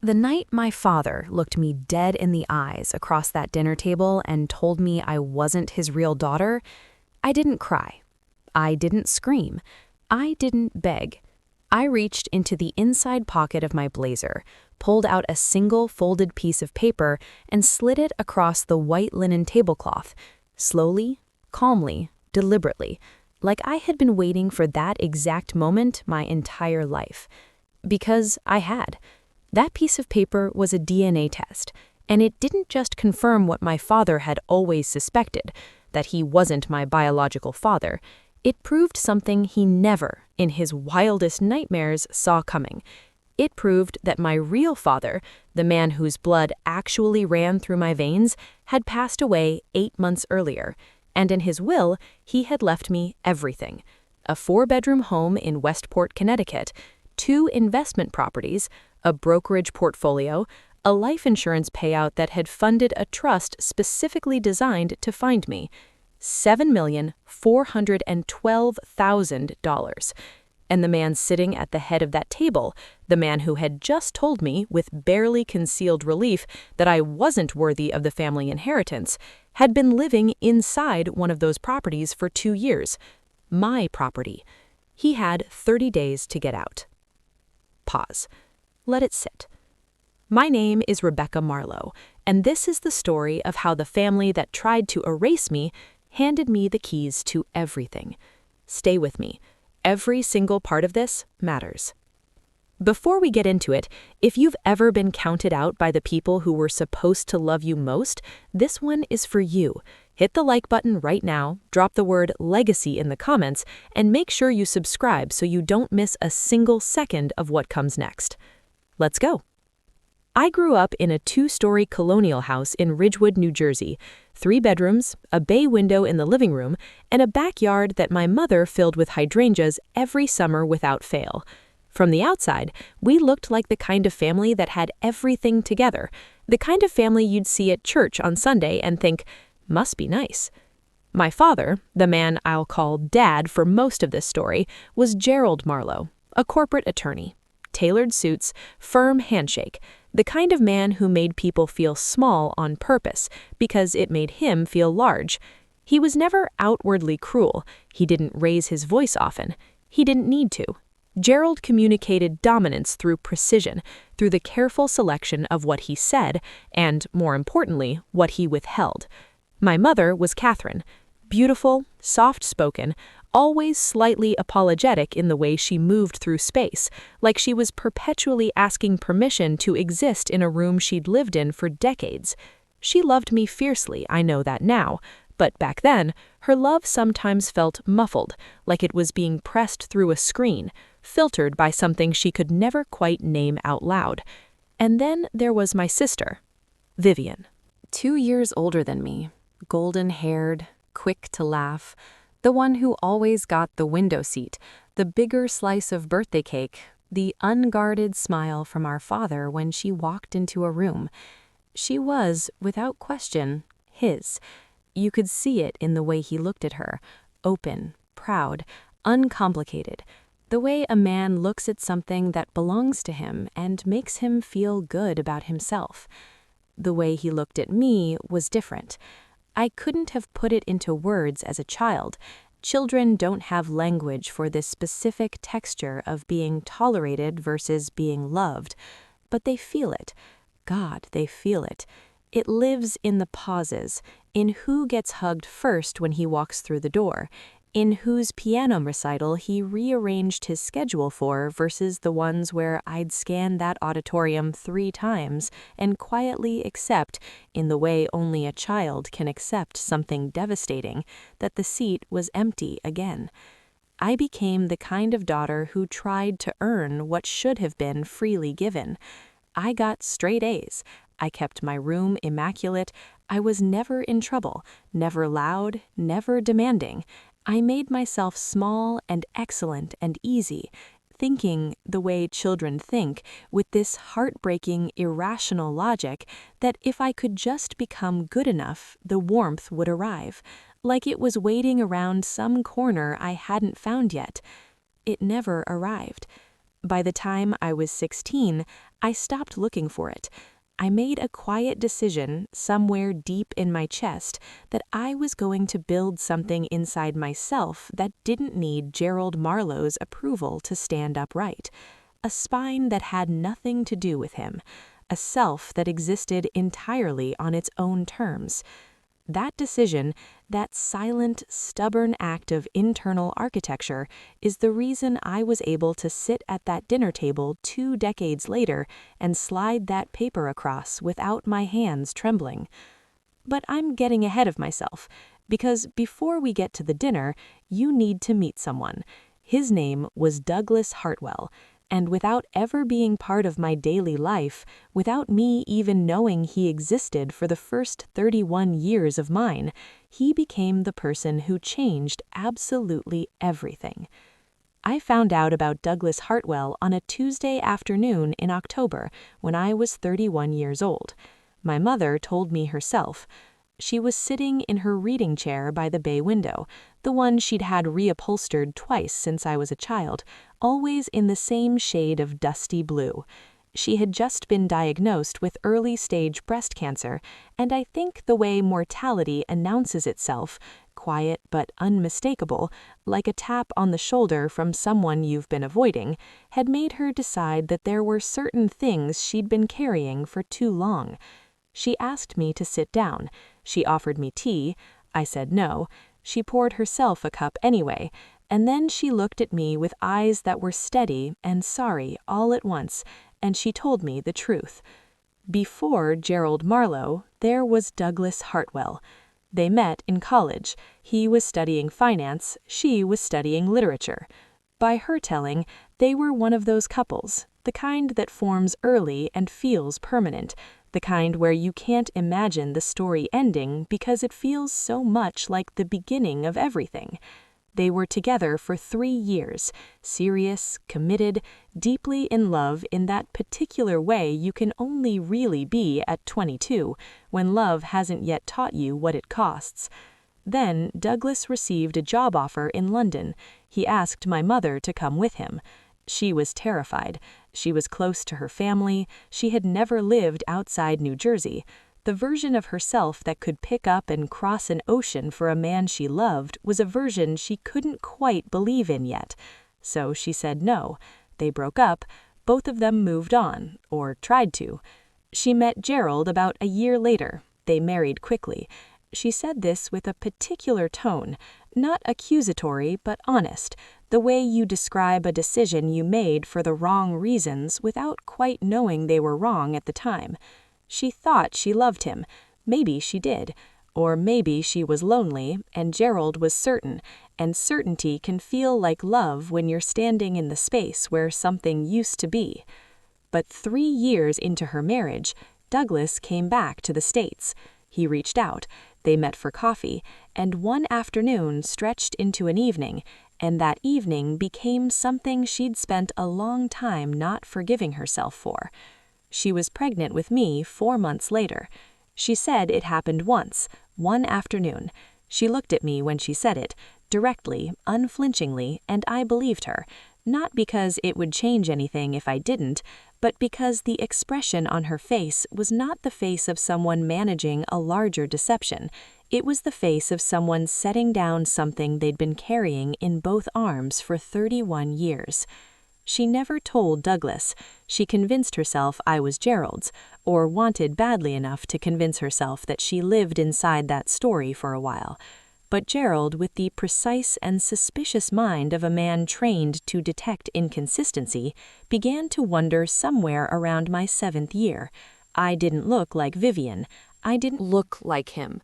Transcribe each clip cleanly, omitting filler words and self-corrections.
The night my father looked me dead in the eyes across that dinner table and told me I wasn't his real daughter, I didn't cry. I didn't scream. I didn't beg. I reached into the inside pocket of my blazer, pulled out a single folded piece of paper, and slid it across the white linen tablecloth, slowly, calmly, deliberately, like I had been waiting for that exact moment my entire life. Because I had. That piece of paper was a DNA test, and it didn't just confirm what my father had always suspected, that he wasn't my biological father. It proved something he never, in his wildest nightmares, saw coming. It proved that my real father, the man whose blood actually ran through my veins, had passed away 8 months earlier, and in his will, he had left me everything: a 4-bedroom home in Westport, Connecticut, 2 investment properties, a brokerage portfolio, a life insurance payout that had funded a trust specifically designed to find me, $7,412,000. And the man sitting at the head of that table, the man who had just told me with barely concealed relief that I wasn't worthy of the family inheritance, had been living inside one of those properties for 2 years. My property. He had 30 days to get out. Pause. Let it sit. My name is Rebecca Marlowe, and this is the story of how the family that tried to erase me handed me the keys to everything. Stay with me. Every single part of this matters. Before we get into it, if you've ever been counted out by the people who were supposed to love you most, this one is for you. Hit the like button right now, drop the word legacy in the comments, and make sure you subscribe so you don't miss a single second of what comes next. Let's go. I grew up in a 2-story colonial house in Ridgewood, New Jersey, 3 bedrooms, a bay window in the living room, and a backyard that my mother filled with hydrangeas every summer without fail. From the outside, we looked like the kind of family that had everything together, the kind of family you'd see at church on Sunday and think, must be nice. My father, the man I'll call Dad for most of this story, was Gerald Marlowe, a corporate attorney. Tailored suits, firm handshake, the kind of man who made people feel small on purpose because it made him feel large. He was never outwardly cruel. He didn't raise his voice often. He didn't need to. Gerald communicated dominance through precision, through the careful selection of what he said, and, more importantly, what he withheld. My mother was Catherine, beautiful, soft-spoken, always slightly apologetic in the way she moved through space, like she was perpetually asking permission to exist in a room she'd lived in for decades. She loved me fiercely, I know that now, but back then, her love sometimes felt muffled, like it was being pressed through a screen, filtered by something she could never quite name out loud. And then there was my sister, Vivian. 2 years older than me, golden-haired, quick to laugh, the one who always got the window seat, the bigger slice of birthday cake, the unguarded smile from our father when she walked into a room. She was, without question, his. You could see it in the way he looked at her, open, proud, uncomplicated, the way a man looks at something that belongs to him and makes him feel good about himself. The way he looked at me was different. I couldn't have put it into words as a child. Children don't have language for this specific texture of being tolerated versus being loved, but they feel it. God, they feel it. It lives in the pauses, in who gets hugged first when he walks through the door, in whose piano recital he rearranged his schedule for versus the ones where I'd scan that auditorium 3 times and quietly accept, in the way only a child can accept something devastating, that the seat was empty again. I became the kind of daughter who tried to earn what should have been freely given. I got straight A's. I kept my room immaculate. I was never in trouble, never loud, never demanding. I made myself small and excellent and easy, thinking the way children think, with this heartbreaking, irrational logic that if I could just become good enough, the warmth would arrive, like it was waiting around some corner I hadn't found yet. It never arrived. By the time I was 16, I stopped looking for it. I made a quiet decision somewhere deep in my chest that I was going to build something inside myself that didn't need Gerald Marlowe's approval to stand upright. A spine that had nothing to do with him. A self that existed entirely on its own terms. That decision, that silent, stubborn act of internal architecture, is the reason I was able to sit at that dinner table 2 decades later and slide that paper across without my hands trembling. But I'm getting ahead of myself, because before we get to the dinner, you need to meet someone. His name was Douglas Hartwell. And without ever being part of my daily life, without me even knowing he existed for the first 31 years of mine, he became the person who changed absolutely everything. I found out about Douglas Hartwell on a Tuesday afternoon in October when I was 31 years old. My mother told me herself. She was sitting in her reading chair by the bay window, the one she'd had reupholstered twice since I was a child, always in the same shade of dusty blue. She had just been diagnosed with early-stage breast cancer, and I think the way mortality announces itself, quiet but unmistakable, like a tap on the shoulder from someone you've been avoiding, had made her decide that there were certain things she'd been carrying for too long. She asked me to sit down. She offered me tea. I said no. She poured herself a cup anyway, and then she looked at me with eyes that were steady and sorry all at once, and she told me the truth. Before Gerald Marlowe, there was Douglas Hartwell. They met in college. He was studying finance, she was studying literature. By her telling, they were one of those couples, the kind that forms early and feels permanent, the kind where you can't imagine the story ending because it feels so much like the beginning of everything. They were together for 3 years, serious, committed, deeply in love in that particular way you can only really be at 22, when love hasn't yet taught you what it costs. Then Douglas received a job offer in London. He asked my mother to come with him. She was terrified. She was close to her family. She had never lived outside New Jersey. The version of herself that could pick up and cross an ocean for a man she loved was a version she couldn't quite believe in yet. So she said no. They broke up. Both of them moved on, or tried to. She met Gerald about a year later. They married quickly. She said this with a particular tone, not accusatory but honest, the way you describe a decision you made for the wrong reasons without quite knowing they were wrong at the time. She thought she loved him. Maybe she did. Or maybe she was lonely, and Gerald was certain, and certainty can feel like love when you're standing in the space where something used to be. But 3 years into her marriage, Douglas came back to the States. He reached out. They met for coffee, and one afternoon stretched into an evening, and that evening became something she'd spent a long time not forgiving herself for. She was pregnant with me 4 months later. She said it happened once, one afternoon. She looked at me when she said it, directly, unflinchingly, and I believed her, not because it would change anything if I didn't, but because the expression on her face was not the face of someone managing a larger deception. It was the face of someone setting down something they'd been carrying in both arms for 31 years. She never told Douglas. She convinced herself I was Gerald's, or wanted badly enough to convince herself that she lived inside that story for a while. But Gerald, with the precise and suspicious mind of a man trained to detect inconsistency, began to wonder somewhere around my 7th year. I didn't look like Vivian. I didn't look like him.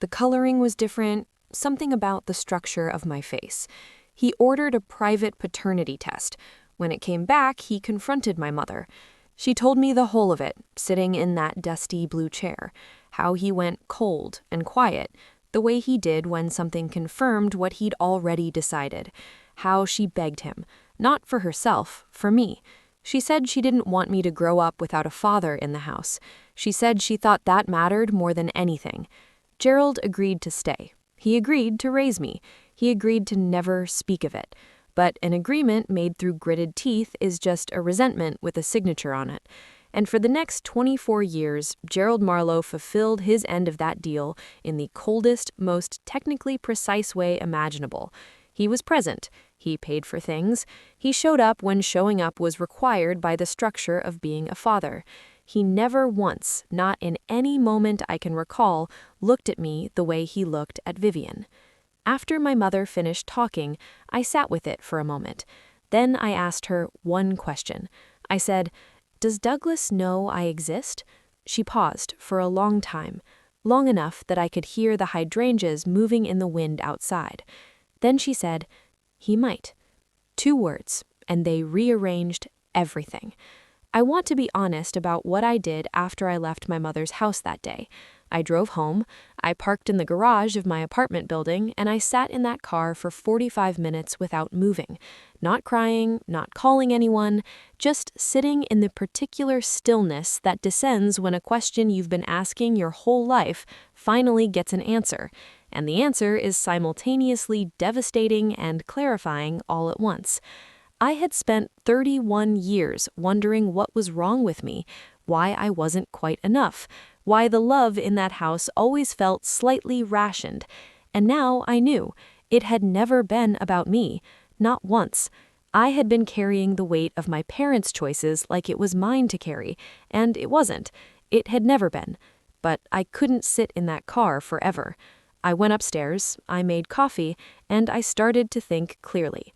The coloring was different, something about the structure of my face. He ordered a private paternity test. When it came back, he confronted my mother. She told me the whole of it, sitting in that dusty blue chair, how he went cold and quiet, the way he did when something confirmed what he'd already decided, how she begged him, not for herself, for me. She said she didn't want me to grow up without a father in the house. She said she thought that mattered more than anything. Gerald agreed to stay. He agreed to raise me. He agreed to never speak of it. But an agreement made through gritted teeth is just a resentment with a signature on it. And for the next 24 years, Gerald Marlowe fulfilled his end of that deal in the coldest, most technically precise way imaginable. He was present. He paid for things. He showed up when showing up was required by the structure of being a father. He never once, not in any moment I can recall, looked at me the way he looked at Vivian. After my mother finished talking, I sat with it for a moment. Then I asked her one question. I said, "Does Douglas know I exist?" She paused for a long time, long enough that I could hear the hydrangeas moving in the wind outside. Then she said, "He might." 2 words, and they rearranged everything. I want to be honest about what I did after I left my mother's house that day. I drove home, I parked in the garage of my apartment building, and I sat in that car for 45 minutes without moving. Not crying, not calling anyone, just sitting in the particular stillness that descends when a question you've been asking your whole life finally gets an answer. And the answer is simultaneously devastating and clarifying all at once. I had spent 31 years wondering what was wrong with me, why I wasn't quite enough, why the love in that house always felt slightly rationed. And now I knew. It had never been about me. Not once. I had been carrying the weight of my parents' choices like it was mine to carry, and it wasn't. It had never been. But I couldn't sit in that car forever. I went upstairs, I made coffee, and I started to think clearly.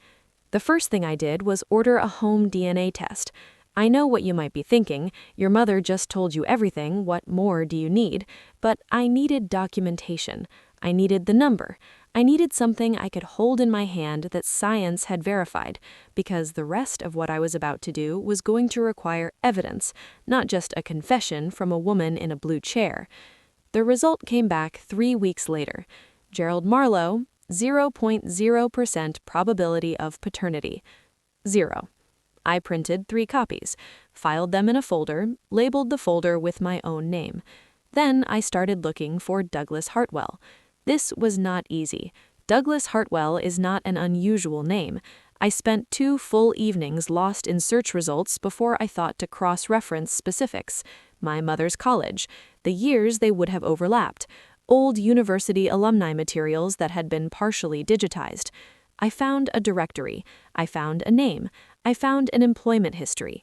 The first thing I did was order a home DNA test. I know what you might be thinking. Your mother just told you everything. What more do you need? But I needed documentation. I needed the number. I needed something I could hold in my hand that science had verified, because the rest of what I was about to do was going to require evidence, not just a confession from a woman in a blue chair. The result came back 3 weeks later. Gerald Marlowe, 0.0% probability of paternity. 0. I printed 3 copies, filed them in a folder, labeled the folder with my own name. Then I started looking for Douglas Hartwell. This was not easy. Douglas Hartwell is not an unusual name. I spent 2 full evenings lost in search results before I thought to cross-reference specifics. My mother's college, the years they would have overlapped, old university alumni materials that had been partially digitized. I found a directory. I found a name. I found an employment history.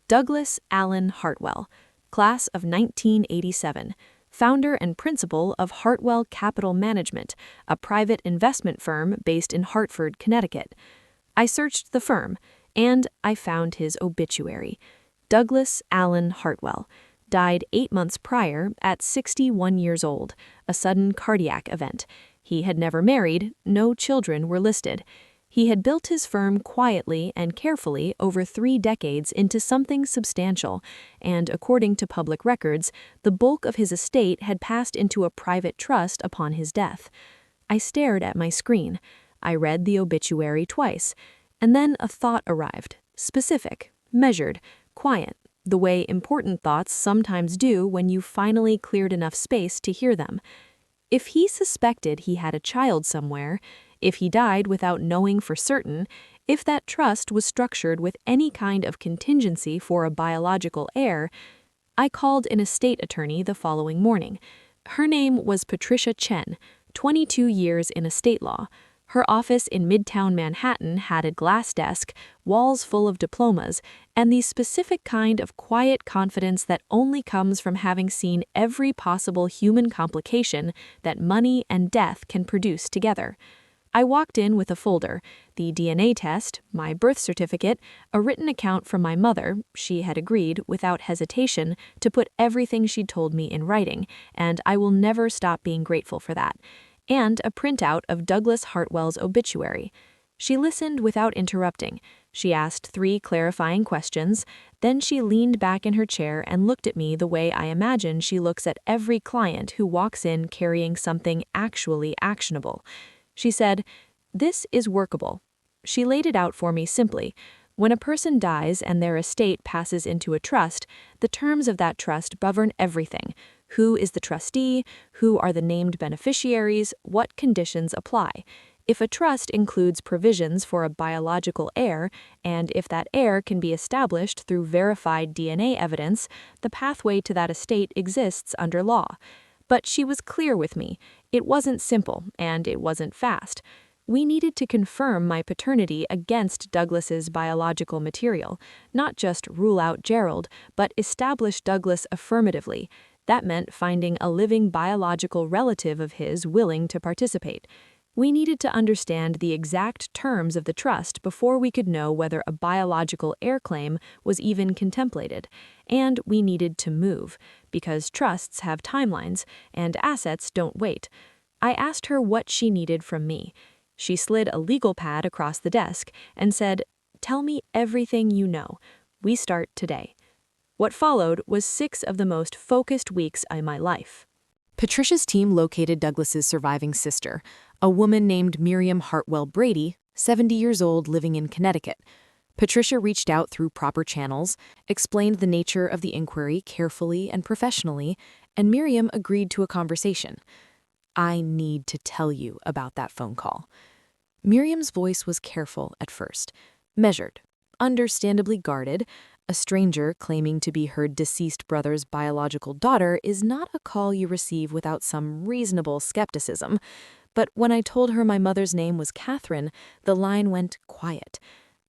Douglas Allen Hartwell, class of 1987, founder and principal of Hartwell Capital Management, a private investment firm based in Hartford, Connecticut. I searched the firm, and I found his obituary. Douglas Allen Hartwell died 8 months prior at 61 years old, a sudden cardiac event. He had never married, no children were listed. He had built his firm quietly and carefully over 3 decades into something substantial, and according to public records, the bulk of his estate had passed into a private trust upon his death. I stared at my screen. I read the obituary twice, and then a thought arrived, specific, measured, quiet, the way important thoughts sometimes do when you've finally cleared enough space to hear them. If he suspected he had a child somewhere, if he died without knowing for certain, if that trust was structured with any kind of contingency for a biological heir, I called an estate attorney the following morning. Her name was Patricia Chen, 22 years in estate law. Her office in Midtown Manhattan had a glass desk, walls full of diplomas, and the specific kind of quiet confidence that only comes from having seen every possible human complication that money and death can produce together. I walked in with a folder, the DNA test, my birth certificate, a written account from my mother. She had agreed, without hesitation, to put everything she'd told me in writing, and I will never stop being grateful for that. And a printout of Douglas Hartwell's obituary. She listened without interrupting. She asked 3 clarifying questions, then she leaned back in her chair and looked at me the way I imagine she looks at every client who walks in carrying something actually actionable. She said, "This is workable." She laid it out for me simply. When a person dies and their estate passes into a trust, the terms of that trust govern everything. Who is the trustee? Who are the named beneficiaries? What conditions apply? If a trust includes provisions for a biological heir, and if that heir can be established through verified DNA evidence, the pathway to that estate exists under law. But she was clear with me. It wasn't simple, and it wasn't fast. We needed to confirm my paternity against Douglas's biological material, not just rule out Gerald, but establish Douglas affirmatively. That meant finding a living biological relative of his willing to participate. We needed to understand the exact terms of the trust before we could know whether a biological heir claim was even contemplated. And we needed to move, because trusts have timelines, and assets don't wait. I asked her what she needed from me. She slid a legal pad across the desk and said, "Tell me everything you know. We start today." What followed was 6 of the most focused weeks in my life. Patricia's team located Douglas's surviving sister, a woman named Miriam Hartwell Brady, 70 years old, living in Connecticut. Patricia reached out through proper channels, explained the nature of the inquiry carefully and professionally, and Miriam agreed to a conversation. "I need to tell you about that phone call." Miriam's voice was careful at first, measured, understandably guarded. A stranger claiming to be her deceased brother's biological daughter is not a call you receive without some reasonable skepticism. But when I told her my mother's name was Catherine, the line went quiet.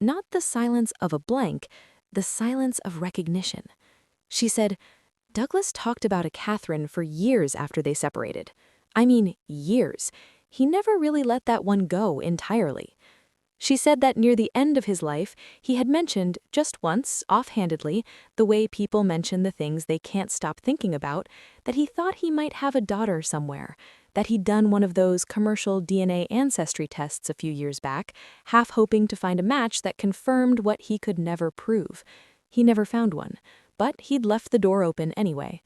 Not the silence of a blank, the silence of recognition. She said, "Douglas talked about a Catherine for years after they separated. I mean, years. He never really let that one go entirely." She said that near the end of his life, he had mentioned, just once, offhandedly, the way people mention the things they can't stop thinking about, that he thought he might have a daughter somewhere, that he'd done one of those commercial DNA ancestry tests a few years back, half hoping to find a match that confirmed what he could never prove. He never found one, but he'd left the door open anyway.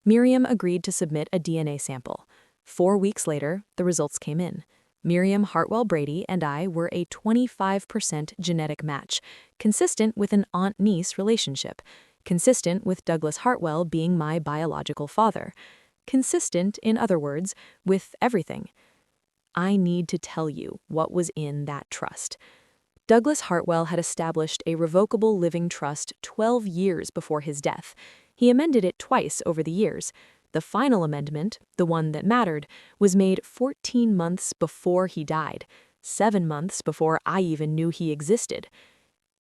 Miriam agreed to submit a DNA sample. 4 weeks later, the results came in. Miriam Hartwell Brady and I were a 25% genetic match, consistent with an aunt-niece relationship, consistent with Douglas Hartwell being my biological father, consistent, in other words, with everything. I need to tell you what was in that trust. Douglas Hartwell had established a revocable living trust 12 years before his death. He amended it twice over the years. The final amendment, the one that mattered, was made 14 months before he died, 7 months before I even knew he existed.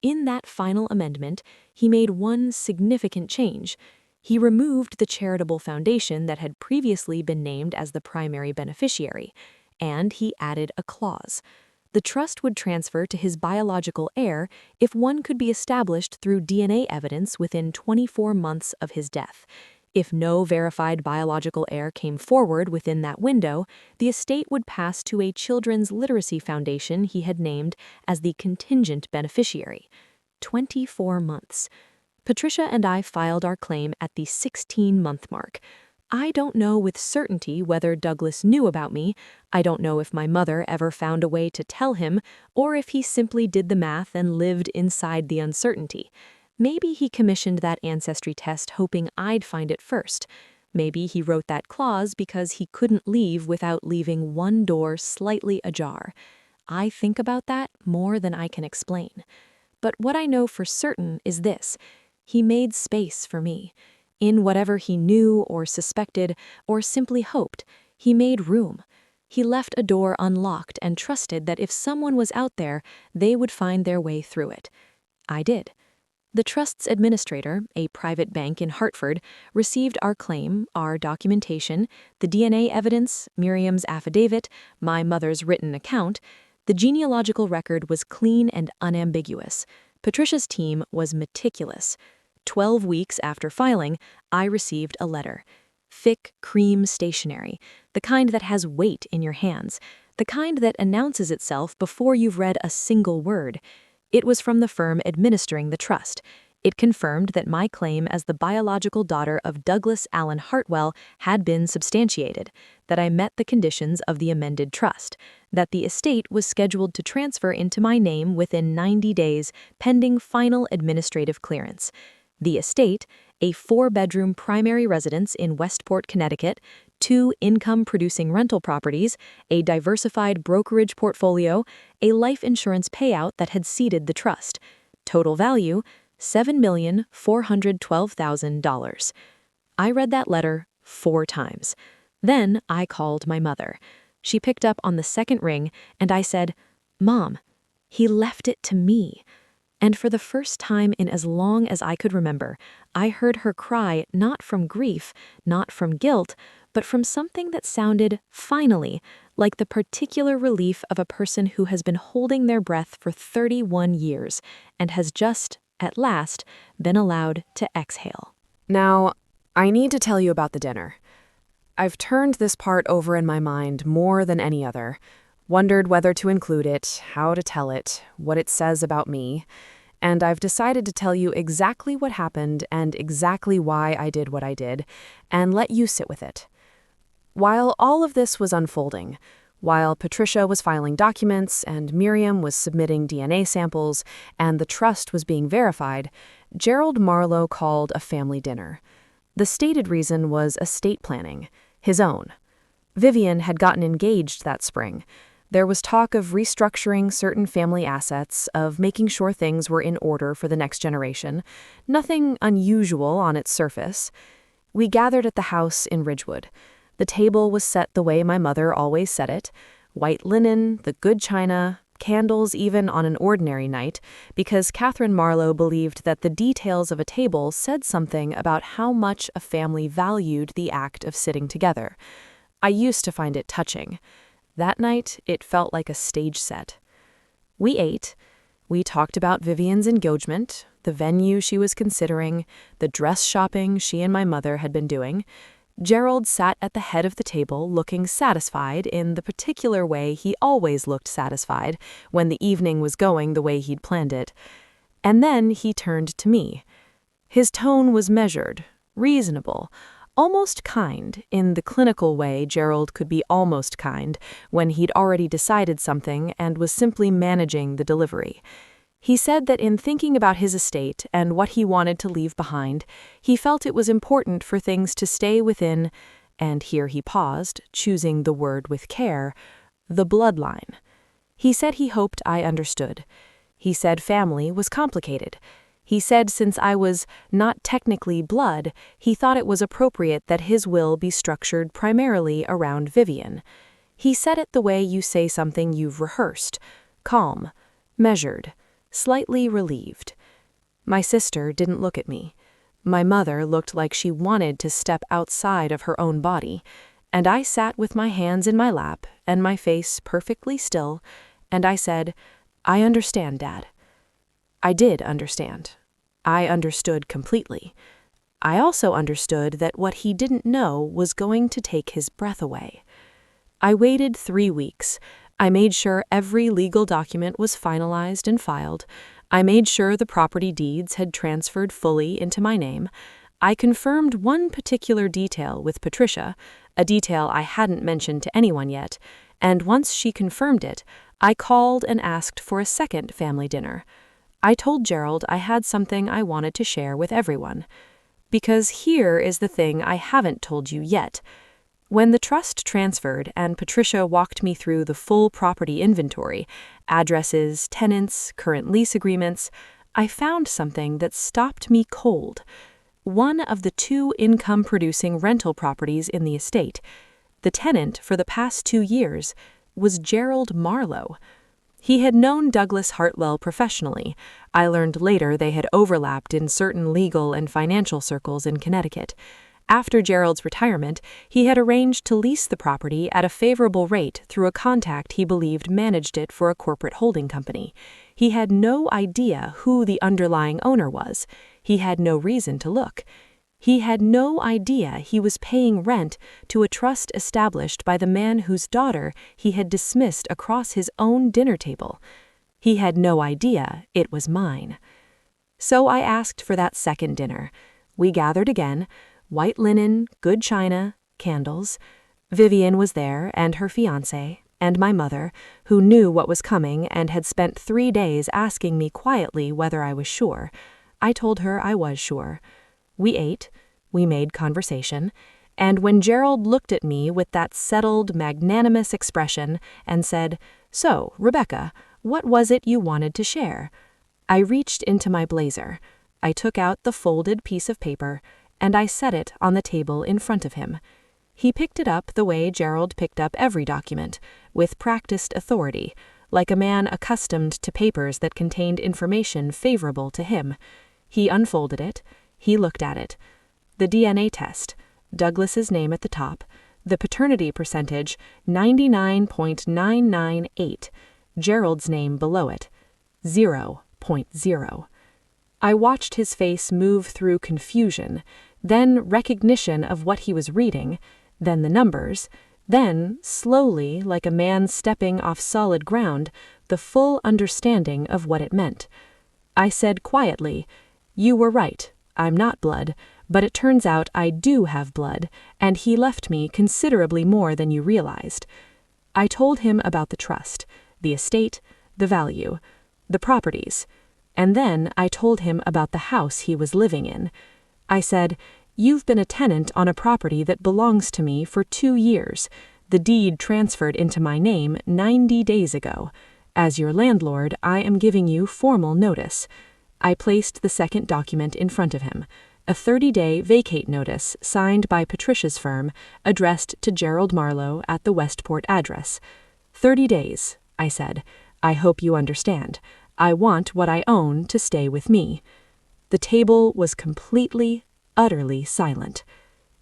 In that final amendment, he made one significant change. He removed the charitable foundation that had previously been named as the primary beneficiary, and he added a clause. The trust would transfer to his biological heir if one could be established through DNA evidence within 24 months of his death. If no verified biological heir came forward within that window, the estate would pass to a children's literacy foundation he had named as the contingent beneficiary. 24 months. Patricia and I filed our claim at the 16-month mark. I don't know with certainty whether Douglas knew about me. I don't know if my mother ever found a way to tell him, or if he simply did the math and lived inside the uncertainty. Maybe he commissioned that ancestry test hoping I'd find it first. Maybe he wrote that clause because he couldn't leave without leaving one door slightly ajar. I think about that more than I can explain. But what I know for certain is this: he made space for me. In whatever he knew or suspected or simply hoped, he made room. He left a door unlocked and trusted that if someone was out there, they would find their way through it. I did. The trust's administrator, a private bank in Hartford, received our claim, our documentation, the DNA evidence, Miriam's affidavit, my mother's written account. The genealogical record was clean and unambiguous. Patricia's team was meticulous. 12 weeks after filing, I received a letter. Thick cream stationery, the kind that has weight in your hands, the kind that announces itself before you've read a single word. It was from the firm administering the trust. It confirmed that my claim as the biological daughter of Douglas Allen Hartwell had been substantiated, that I met the conditions of the amended trust, that the estate was scheduled to transfer into my name within 90 days pending final administrative clearance. The estate, a 4-bedroom primary residence in Westport, Connecticut, 2 income-producing rental properties, a diversified brokerage portfolio, a life insurance payout that had seeded the trust. Total value, $7,412,000. I read that letter 4 times. Then I called my mother. She picked up on the second ring, and I said, "Mom, he left it to me." And for the first time in as long as I could remember, I heard her cry not from grief, not from guilt, but from something that sounded, finally, like the particular relief of a person who has been holding their breath for 31 years and has just, at last, been allowed to exhale. Now, I need to tell you about the dinner. I've turned this part over in my mind more than any other, wondered whether to include it, how to tell it, what it says about me, and I've decided to tell you exactly what happened and exactly why I did what I did, and let you sit with it. While all of this was unfolding, while Patricia was filing documents and Miriam was submitting DNA samples and the trust was being verified, Gerald Marlowe called a family dinner. The stated reason was estate planning, his own. Vivian had gotten engaged that spring. There was talk of restructuring certain family assets, of making sure things were in order for the next generation. Nothing unusual on its surface. We gathered at the house in Ridgewood. The table was set the way my mother always set it: white linen, the good china, candles even on an ordinary night, because Catherine Marlowe believed that the details of a table said something about how much a family valued the act of sitting together. I used to find it touching. That night, it felt like a stage set. We ate. We talked about Vivian's engagement, the venue she was considering, the dress shopping she and my mother had been doing. Gerald sat at the head of the table looking satisfied in the particular way he always looked satisfied when the evening was going the way he'd planned it. And then he turned to me. His tone was measured, reasonable, almost kind, in the clinical way Gerald could be almost kind when he'd already decided something and was simply managing the delivery. He said that in thinking about his estate and what he wanted to leave behind, he felt it was important for things to stay within, and here he paused, choosing the word with care, the bloodline. He said he hoped I understood. He said family was complicated. He said since I was not technically blood, he thought it was appropriate that his will be structured primarily around Vivian. He said it the way you say something you've rehearsed: calm, measured, slightly relieved. My sister didn't look at me. My mother looked like she wanted to step outside of her own body, and I sat with my hands in my lap and my face perfectly still, and I said, "I understand, Dad." I did understand. I understood completely. I also understood that what he didn't know was going to take his breath away. I waited 3 weeks. I made sure every legal document was finalized and filed. I made sure the property deeds had transferred fully into my name. I confirmed one particular detail with Patricia, a detail I hadn't mentioned to anyone yet, and once she confirmed it, I called and asked for a second family dinner. I told Gerald I had something I wanted to share with everyone. Because here is the thing I haven't told you yet. When the trust transferred and Patricia walked me through the full property inventory, addresses, tenants, current lease agreements, I found something that stopped me cold. One of the 2 income-producing rental properties in the estate, the tenant for the past 2 years, was Gerald Marlowe. He had known Douglas Hartwell professionally. I learned later they had overlapped in certain legal and financial circles in Connecticut. After Gerald's retirement, he had arranged to lease the property at a favorable rate through a contact he believed managed it for a corporate holding company. He had no idea who the underlying owner was. He had no reason to look. He had no idea he was paying rent to a trust established by the man whose daughter he had dismissed across his own dinner table. He had no idea it was mine. So I asked for that second dinner. We gathered again. White linen, good china, candles. Vivian was there, and her fiancé, and my mother, who knew what was coming and had spent 3 days asking me quietly whether I was sure. I told her I was sure. We ate, we made conversation, and when Gerald looked at me with that settled, magnanimous expression and said, "So, Rebecca, what was it you wanted to share?" I reached into my blazer. I took out the folded piece of paper, and I set it on the table in front of him. He picked it up the way Gerald picked up every document, with practiced authority, like a man accustomed to papers that contained information favorable to him. He unfolded it. He looked at it. The DNA test, Douglas's name at the top, the paternity percentage 99.998, Gerald's name below it, 0.0. I watched his face move through confusion, then recognition of what he was reading, then the numbers, then, slowly, like a man stepping off solid ground, the full understanding of what it meant. I said quietly, "You were right, I'm not blood, but it turns out I do have blood, and he left me considerably more than you realized." I told him about the trust, the estate, the value, the properties, and then I told him about the house he was living in. I said, "You've been a tenant on a property that belongs to me for 2 years. The deed transferred into my name 90 days ago. As your landlord, I am giving you formal notice." I placed the second document in front of him, a 30-day vacate notice signed by Patricia's firm, addressed to Gerald Marlowe at the Westport address. 30 days, I said. I hope you understand. I want what I own to stay with me. The table was completely, utterly silent.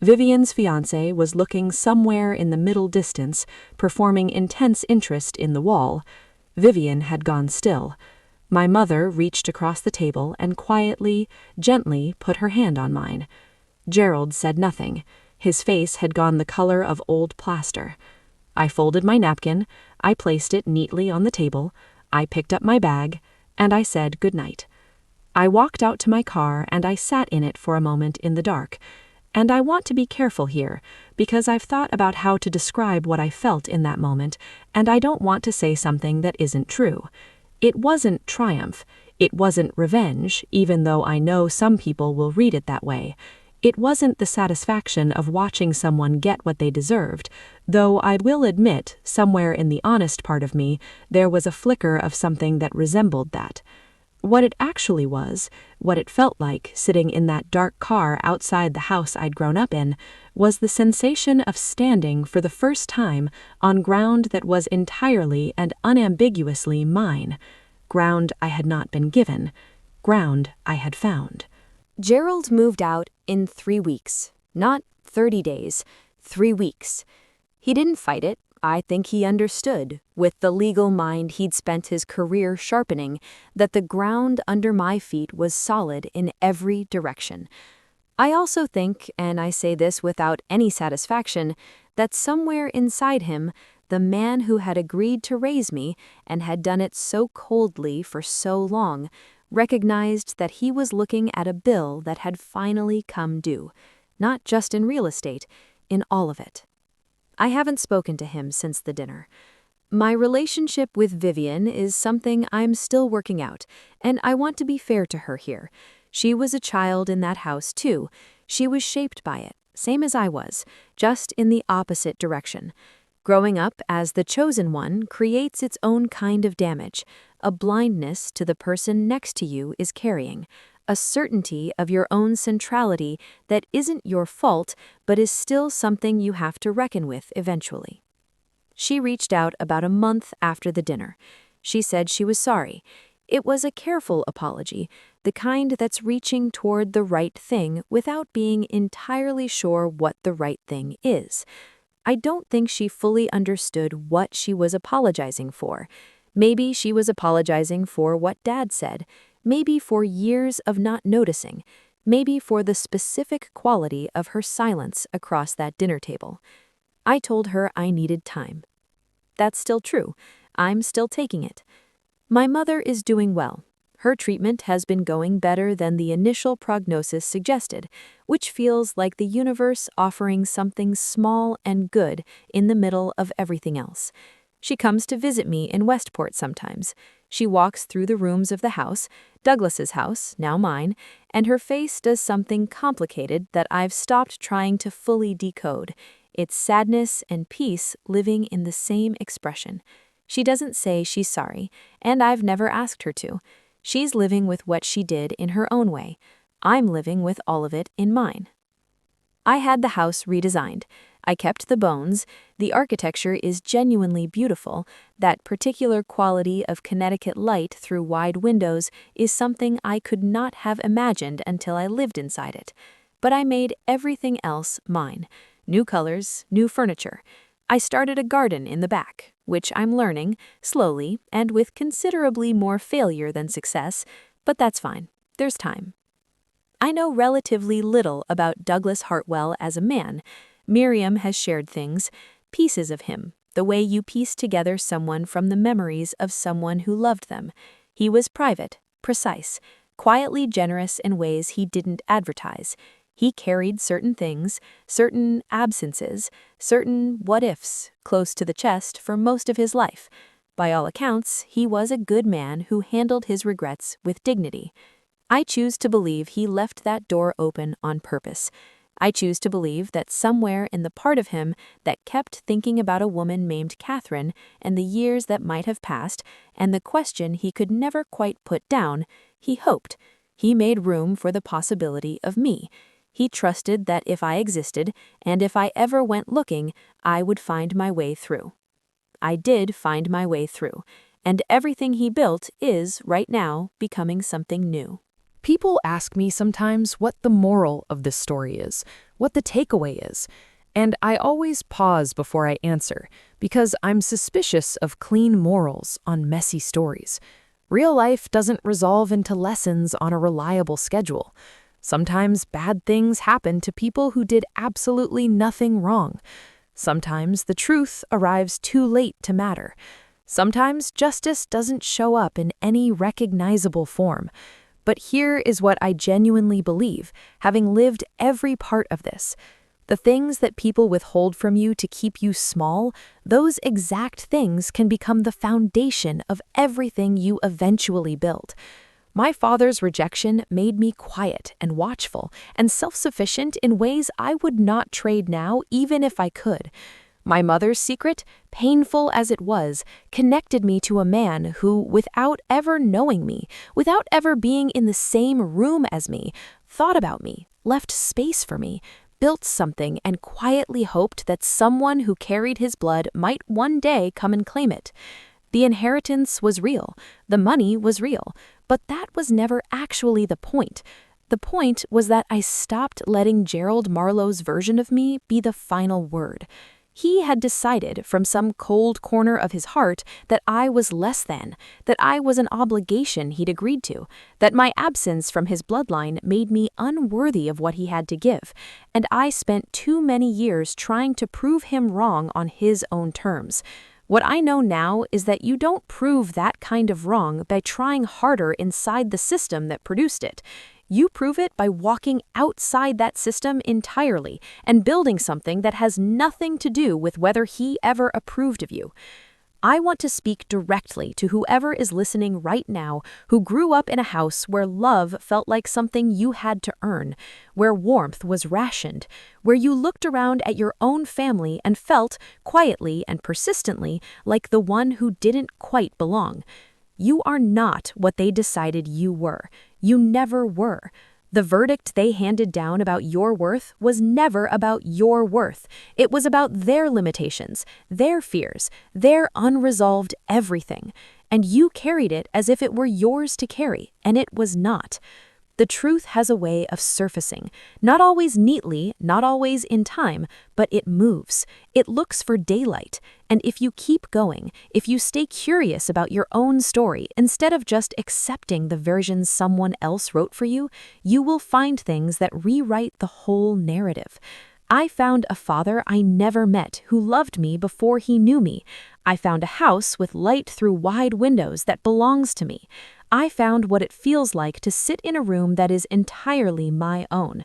Vivian's fiancé was looking somewhere in the middle distance, performing intense interest in the wall. Vivian had gone still. My mother reached across the table and quietly, gently put her hand on mine. Gerald said nothing. His face had gone the color of old plaster. I folded my napkin, I placed it neatly on the table, I picked up my bag, and I said good night. I walked out to my car and I sat in it for a moment in the dark. And I want to be careful here, because I've thought about how to describe what I felt in that moment, and I don't want to say something that isn't true. It wasn't triumph. It wasn't revenge, even though I know some people will read it that way. It wasn't the satisfaction of watching someone get what they deserved, though I will admit, somewhere in the honest part of me, there was a flicker of something that resembled that. What it actually was, what it felt like sitting in that dark car outside the house I'd grown up in, was the sensation of standing for the first time on ground that was entirely and unambiguously mine, ground I had not been given, ground I had found. Gerald moved out in 3 weeks, not 30 days, 3 weeks. He didn't fight it. I think he understood, with the legal mind he'd spent his career sharpening, that the ground under my feet was solid in every direction. I also think, and I say this without any satisfaction, that somewhere inside him, the man who had agreed to raise me and had done it so coldly for so long, recognized that he was looking at a bill that had finally come due, not just in real estate, in all of it. I haven't spoken to him since the dinner. My relationship with Vivian is something I'm still working out, and I want to be fair to her here. She was a child in that house, too. She was shaped by it, same as I was, just in the opposite direction. Growing up as the chosen one creates its own kind of damage, a blindness to the person next to you is carrying, a certainty of your own centrality that isn't your fault but is still something you have to reckon with eventually. She reached out about a month after the dinner. She said she was sorry. It was a careful apology, the kind that's reaching toward the right thing without being entirely sure what the right thing is. I don't think she fully understood what she was apologizing for. Maybe she was apologizing for what Dad said, maybe for years of not noticing, maybe for the specific quality of her silence across that dinner table. I told her I needed time. That's still true. I'm still taking it. My mother is doing well. Her treatment has been going better than the initial prognosis suggested, which feels like the universe offering something small and good in the middle of everything else. She comes to visit me in Westport sometimes. She walks through the rooms of the house, Douglas's house, now mine, and her face does something complicated that I've stopped trying to fully decode. It's sadness and peace living in the same expression. She doesn't say she's sorry, and I've never asked her to. She's living with what she did in her own way. I'm living with all of it in mine. I had the house redesigned. I kept the bones. The architecture is genuinely beautiful. That particular quality of Connecticut light through wide windows is something I could not have imagined until I lived inside it. But I made everything else mine. New colors, new furniture. I started a garden in the back, which I'm learning, slowly and with considerably more failure than success, but that's fine. There's time. I know relatively little about Douglas Hartwell as a man. Miriam has shared things, pieces of him, the way you piece together someone from the memories of someone who loved them. He was private, precise, quietly generous in ways he didn't advertise. He carried certain things, certain absences, certain what-ifs close to the chest for most of his life. By all accounts, he was a good man who handled his regrets with dignity. I choose to believe he left that door open on purpose. I choose to believe that somewhere in the part of him that kept thinking about a woman named Catherine and the years that might have passed and the question he could never quite put down, he hoped. He made room for the possibility of me. He trusted that if I existed, and if I ever went looking, I would find my way through. I did find my way through, and everything he built is, right now, becoming something new. People ask me sometimes what the moral of this story is, what the takeaway is, and I always pause before I answer because I'm suspicious of clean morals on messy stories. Real life doesn't resolve into lessons on a reliable schedule. Sometimes bad things happen to people who did absolutely nothing wrong. Sometimes the truth arrives too late to matter. Sometimes justice doesn't show up in any recognizable form. But here is what I genuinely believe, having lived every part of this. The things that people withhold from you to keep you small, those exact things can become the foundation of everything you eventually build. My father's rejection made me quiet and watchful and self-sufficient in ways I would not trade now even if I could. My mother's secret, painful as it was, connected me to a man who, without ever knowing me, without ever being in the same room as me, thought about me, left space for me, built something and quietly hoped that someone who carried his blood might one day come and claim it. The inheritance was real, the money was real, but that was never actually the point. The point was that I stopped letting Gerald Marlowe's version of me be the final word. He had decided from some cold corner of his heart that I was less than, that I was an obligation he'd agreed to, that my absence from his bloodline made me unworthy of what he had to give, and I spent too many years trying to prove him wrong on his own terms. What I know now is that you don't prove that kind of wrong by trying harder inside the system that produced it. You prove it by walking outside that system entirely and building something that has nothing to do with whether he ever approved of you. I want to speak directly to whoever is listening right now who grew up in a house where love felt like something you had to earn, where warmth was rationed, where you looked around at your own family and felt, quietly and persistently, like the one who didn't quite belong. You are not what they decided you were. You never were. The verdict they handed down about your worth was never about your worth. It was about their limitations, their fears, their unresolved everything. And you carried it as if it were yours to carry, and it was not. The truth has a way of surfacing, not always neatly, not always in time, but it moves. It looks for daylight. And if you keep going, if you stay curious about your own story instead of just accepting the version someone else wrote for you, you will find things that rewrite the whole narrative. I found a father I never met who loved me before he knew me. I found a house with light through wide windows that belongs to me. I found what it feels like to sit in a room that is entirely my own.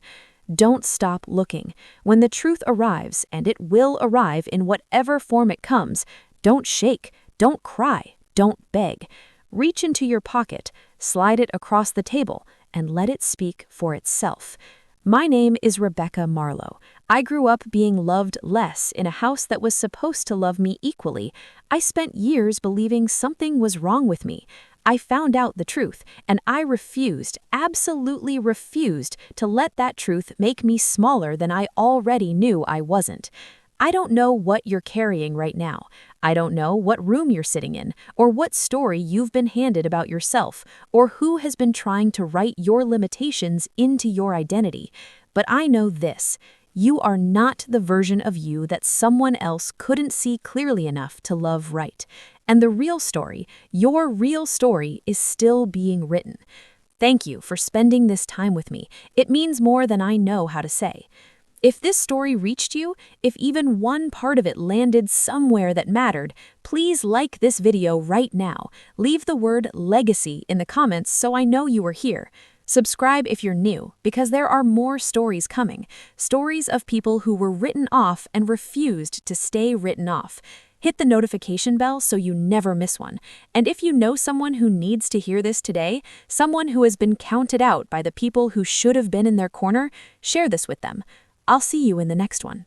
Don't stop looking. When the truth arrives, and it will arrive in whatever form it comes, Don't shake, don't cry, don't beg. Reach into your pocket, slide it across the table, and let it speak for itself. My name is Rebecca Marlowe. I grew up being loved less in a house that was supposed to love me equally. I spent years believing something was wrong with me. I found out the truth, and I refused, absolutely refused, to let that truth make me smaller than I already knew I wasn't. I don't know what you're carrying right now. I don't know what room you're sitting in, or what story you've been handed about yourself, or who has been trying to write your limitations into your identity. But I know this: you are not the version of you that someone else couldn't see clearly enough to love right. And the real story, your real story, is still being written. Thank you for spending this time with me. It means more than I know how to say. If this story reached you, if even one part of it landed somewhere that mattered, please like this video right now. Leave the word legacy in the comments so I know you are here. Subscribe if you're new, because there are more stories coming. Stories of people who were written off and refused to stay written off. Hit the notification bell so you never miss one. And if you know someone who needs to hear this today, someone who has been counted out by the people who should have been in their corner, share this with them. I'll see you in the next one.